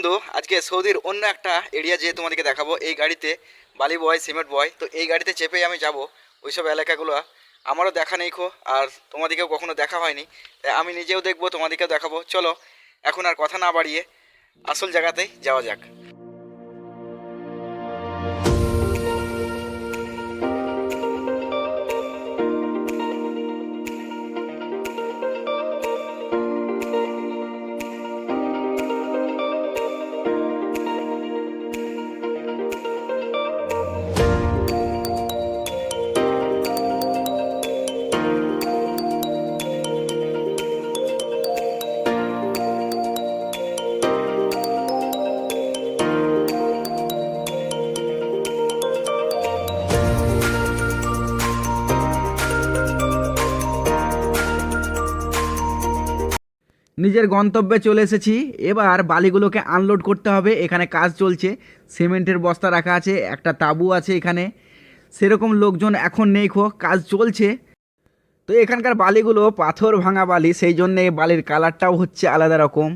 বন্ধু, আজকে সৌদির অন্য একটা এরিয়া যেয়ে তোমাদেরকে দেখাবো। এই গাড়িতে বালি বয়, সিমেন্ট বয়, তো এই গাড়িতে চেপেই আমি যাব ওইসব এলাকাগুলো। আমারও দেখা নেই খো, আর তোমাদেরকেও কখনো দেখা হয়নি, তাই আমি নিজেও দেখবো, তোমাদেরকেও দেখাবো। চলো এখন আর কথা না বাড়িয়ে আসল জায়গাতেই যাওয়া যাক। নিজের গন্তব্যে চলে এসেছি। এবার বালিগুলোকে আনলোড করতে হবে। এখানে কাজ চলছে, সিমেন্টের বস্তা রাখা আছে, একটা তাঁবু আছে এখানে। সেরকম লোকজন এখন নেই খো, কাজ চলছে। তো এখানকার বালিগুলো পাথর ভাঙা বালি, সেই জন্যে বালির কালারটাও হচ্ছে আলাদা রকম।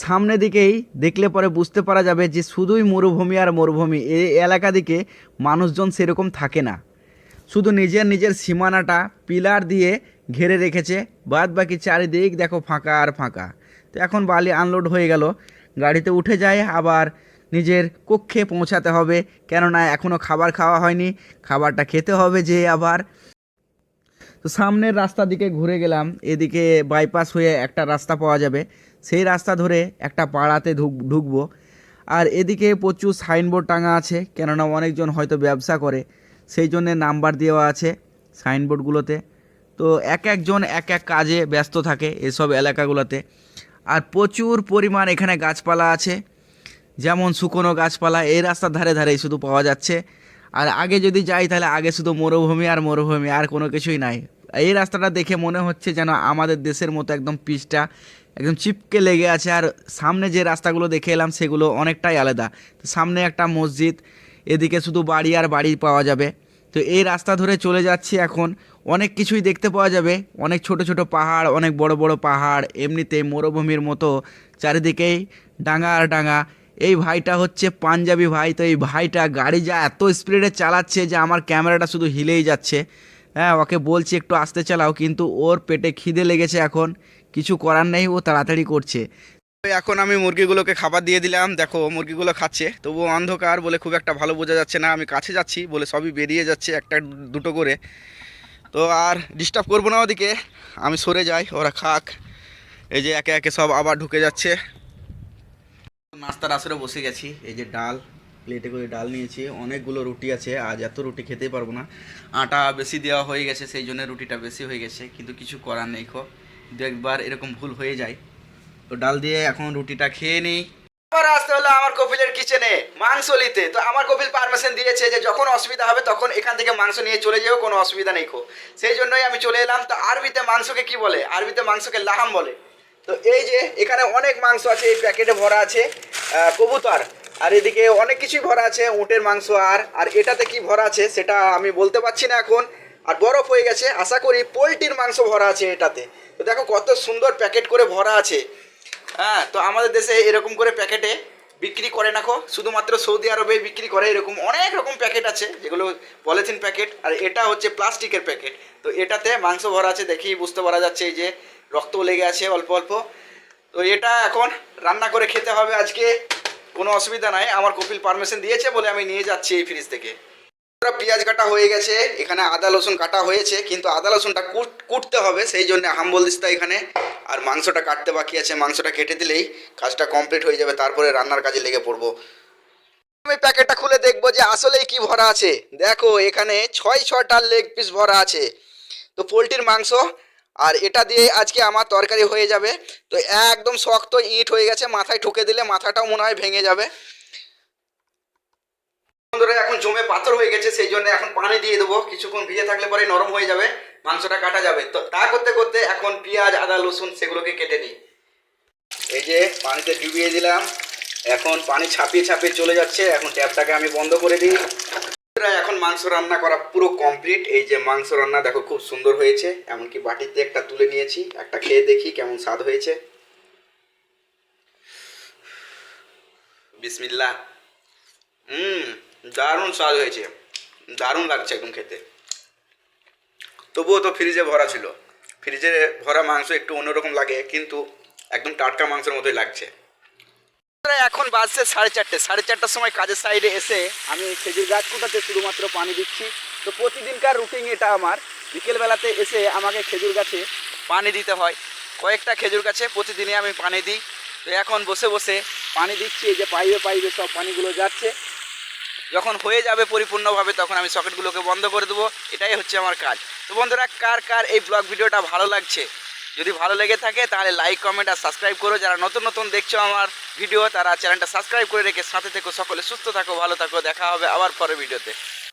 সামনে দিকেই দেখলে পরে বুঝতে পারা যাবে যে শুধুই মরুভূমি আর মরুভূমি। এই এলাকা দিকে মানুষজন সেরকম থাকে না, শুধু নিজের নিজের সীমানাটা পিলার দিয়ে ঘিরে রেখেছে, বাদ বাকি চারিদিক দেখো ফাঁকা আর ফাঁকা। তো এখন বালি আনলোড হয়ে গেল, গাড়িতে উঠে যায়, আবার নিজের কক্ষে পৌঁছাতে হবে, কেননা এখনও খাবার খাওয়া হয়নি, খাবারটা খেতে হবে যে আবার। তো সামনের রাস্তা দিকে ঘুরে গেলাম, এদিকে বাইপাস হয়ে একটা রাস্তা পাওয়া যাবে, সেই রাস্তা ধরে একটা পাড়াতে ঢুকবো। আর এদিকে প্রচুর সাইনবোর্ড টাঙা আছে, কেননা অনেকজন হয়তো ব্যবসা করে, সেই জন্যে নাম্বার দেওয়া আছে সাইনবোর্ডগুলোতে। তো এক একজন এক এক কাজে ব্যস্ত থাকে এসব এলাকাগুলোতে। আর প্রচুর পরিমাণ এখানে গাছপালা আছে, যেমন শুকনো গাছপালা এই রাস্তার ধারে ধারেই শুধু পাওয়া যাচ্ছে। আর আগে যদি যাই তাহলে আগে শুধু মরুভূমি আর মরুভূমি, আর কোনো কিছুই নাই। এই রাস্তাটা দেখে মনে হচ্ছে যেন আমাদের দেশের মতো একদম পিচটা একদম চিপকে লেগে আছে। আর সামনে যে রাস্তাগুলো দেখে এলাম সেগুলো অনেকটাই আলাদা। তো সামনে একটা মসজিদ, এদিকে শুধু বাড়ি আর বাড়ি পাওয়া যাবে। তো এই রাস্তা ধরে চলে যাচ্ছি এখন, অনেক কিছুই দেখতে পাওয়া যাবে, অনেক ছোট ছোট পাহাড়, অনেক বড় বড় পাহাড়, এমনিতে মরুভূমির মতো চারিদিকেই ডাঙা আর ডাঙা। এই ভাইটা হচ্ছে পাঞ্জাবি ভাই। তো এই ভাইটা গাড়ি যা এত স্পিডে চালাচ্ছে যে আমার ক্যামেরাটা শুধু হিলেই যাচ্ছে। হ্যাঁ, ওকে বলছি একটু আস্তে চালাও, কিন্তু ওর পেটে খিদে লেগেছে এখন, কিছু করার নেই, ও তাড়াতাড়ি করছে। তো এখন আমি মুরগিগুলোকে খাবার দিয়ে দিলাম, দেখো মুরগিগুলো খাচ্ছে, তবুও অন্ধকার বলে খুব একটা ভালো বোঝা যাচ্ছে না। আমি কাছে যাচ্ছি বলে সবই বেরিয়ে যাচ্ছে একটা দুটো করে। তো আর ডিস্টার্ব করবো না ওদিকে, আমি সরে যাই, ওরা খাক। এই যে একে একে সব আবার ঢুকে যাচ্ছে। নাস্তার আসরে বসে গেছি, এই যে ডাল, প্লেটে করে ডাল নিয়েছি, অনেকগুলো রুটি আছে, আজ এত রুটি খেতেই পারবো না। আটা বেশি দেওয়া হয়ে গেছে, সেই জন্য রুটিটা বেশি হয়ে গেছে, কিন্তু কিছু করার নেই খো, দু একবার এরকম ভুল হয়ে যায়। তো ডাল দিয়ে এখন রুটিটা খেয়ে নিই। আবার আসতে হলো আমার কপিলের কিচেনে মাংস নিতে। তো আমার কপিল পারমিশন দিয়েছে যে যখন অসুবিধা হবে তখন এখান থেকে মাংস নিয়ে চলে যাও, কোনো অসুবিধা নেই খো। সেই জন্যই আমি চলে এলাম। তো আরবিতে মাংসকে কি বলে? আরবিতে মাংসকে লাহাম বলে। তো এই যে এখানে অনেক মাংস আছে, এই প্যাকেটে ভরা আছে কবুতর, আর এদিকে অনেক কিছুই ভরা আছে, উটের মাংস। আর আর এটাতে কি ভরা আছে সেটা আমি বলতে পারছি না এখন, আর বরফ হয়ে গেছে। আশা করি পোলট্রির মাংস ভরা আছে এটাতে। তো দেখো কত সুন্দর প্যাকেট করে ভরা আছে। হ্যাঁ, তো আমাদের দেশে এরকম করে প্যাকেটে বিক্রি করে না খো, শুধুমাত্র সৌদি আরবেই বিক্রি করে। এরকম অনেক রকম প্যাকেট আছে যেগুলো পলিথিন প্যাকেট, আর এটা হচ্ছে প্লাস্টিকের প্যাকেট। তো এটাতে মাংস ভরা আছে, দেখেই বুঝতে পারা যাচ্ছে এই যে রক্ত লেগে আছে অল্প অল্প। তো এটা এখন রান্না করে খেতে হবে আজকে, কোনো অসুবিধা নাই। আমার কপিল পারমিশন দিয়েছে বলে আমি নিয়ে যাচ্ছি এই ফ্রিজ থেকে। পেঁয়াজ কাটা হয়ে গেছে, এখানে আদা রসুন কাটা হয়েছে, কিন্তু আদা রসুনটা কুটতে হবে, সেই জন্য হাম্বল দিস্তা এখানে। আর মাংসটা কাটতে বাকি আছে, মাংসটা কেটে দিলেই কাজটা কমপ্লিট হয়ে যাবে, তারপরে রান্নার কাজে লেগে পড়বো। আমি প্যাকেটটা খুলে দেখবো যে আসলেই কি ভরা আছে। দেখো এখানে ছয়টা লেগ পিস ভরা আছে, তো পোলট্রির মাংস। আর এটা দিয়ে আজকে আমার তরকারি হয়ে যাবে। তো একদম শক্ত ইট হয়ে গেছে, মাথায় ঠুকে দিলে মাথাটাও মনে হয় ভেঙে যাবে। বন্ধুরা এখন জমে পাথর হয়ে গেছে, সেই জন্য এখন পানি দিয়ে দেবো, কিছুক্ষণ ভিজে থাকলে পরে নরম হয়ে যাবে, মাংসটা কাটা যাবে। তো তা করতে করতে এখন পেঁয়াজ আদা রসুন সেগুলোকে কেটে নিই। এই যে পানিতে ডুবিয়ে দিলাম, এখন পানি ছাপিয়ে ছাপিয়ে চলে যাচ্ছে, এখন ট্যাপটাকে আমি বন্ধ করে দিই। এখন মাংস রান্না করা পুরো কমপ্লিট। এই যে মাংস রান্না দেখো খুব সুন্দর হয়েছে, এমনকি বাটিতে একটা তুলে নিয়েছি, একটা খেয়ে দেখি কেমন স্বাদ হয়েছে। বিসমিল্লাহ। দারুণ স্বাদ হয়েছে, দারুণ লাগছে একদম খেতে। তবুও তো ফ্রিজে ভরা ছিল, ফ্রিজে ভরা মাংস একটু অন্যরকম লাগে, কিন্তু একদম টাটকা মাংসের মতোই লাগছে। এখন বাজছে 4:30, 4:30টার সময় কাজের সাইডে এসে আমি খেজুর গাছ কোটাতে শুধুমাত্র পানি দিচ্ছি। তো প্রতিদিনকার রুটিন এটা আমার, বিকেলবেলাতে এসে আমাকে খেজুর গাছে পানি দিতে হয়। কয়েকটা খেজুর গাছে প্রতিদিনই আমি পানি দিই। তো এখন বসে বসে পানি দিচ্ছি, এই যে পাইপে পাইপে সব পানিগুলো যাচ্ছে। যখন হয়ে যাবে পরিপূর্ণভাবে তখন আমি সকেটগুলোকে বন্ধ করে দেবো, এটাই হচ্ছে আমার কাজ। তো বন্ধুরা, কার কার এই ব্লগ ভিডিওটা ভালো লাগছে, যদি ভালো লেগে থাকে তাহলে লাইক, কমেন্ট আর সাবস্ক্রাইব করো। যারা নতুন নতুন দেখছো আমার ভিডিও, তারা চ্যানেলটা সাবস্ক্রাইব করে রেখে সাথে থেকো। সকলে সুস্থ থাকো, ভালো থাকো, দেখা হবে আবার পরের ভিডিওতে।